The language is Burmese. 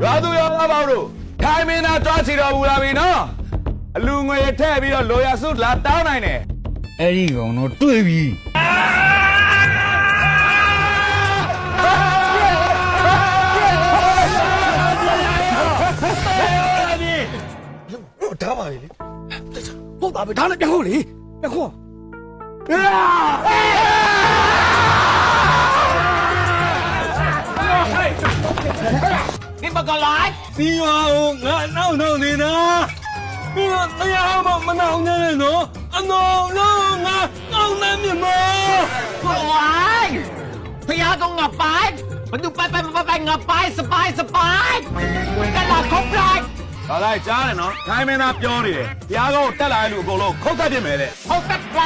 ဘာသူရောလားပေါ့တို့ထိုင်မင်းသားကြွားချီတော်မူလာပြီနော်အလူငွေထည့်ပြီးတော့လိုရစုလာတောင်းနိုင်တယ်အဲ့ဒီကောင်တော့တွေ့ပြီဒါပါလေဟုတ်ပါပဲဒါနဲ့ပြန်ခေါ်လေပြန်ခေါ်你们个来！ပြီးပါဦးငါနောက်နေတာပြီးတော့တရားမှမနောက်နေနဲ့နော်အနော်လုံးငါကောင်းနေမြင်မ过来！พยาต้องงับไปมันดูไปงับไปสบายกันละครบเลย ဒါလိုက်ကြားတယ်နော်ထိုင်မင်းသားပြောနေတယ်တရားကောတက်လာတဲ့လူအကုန်လုံးခုတ်တက်ပြင်မယ်တဲ့ เขาตัดไป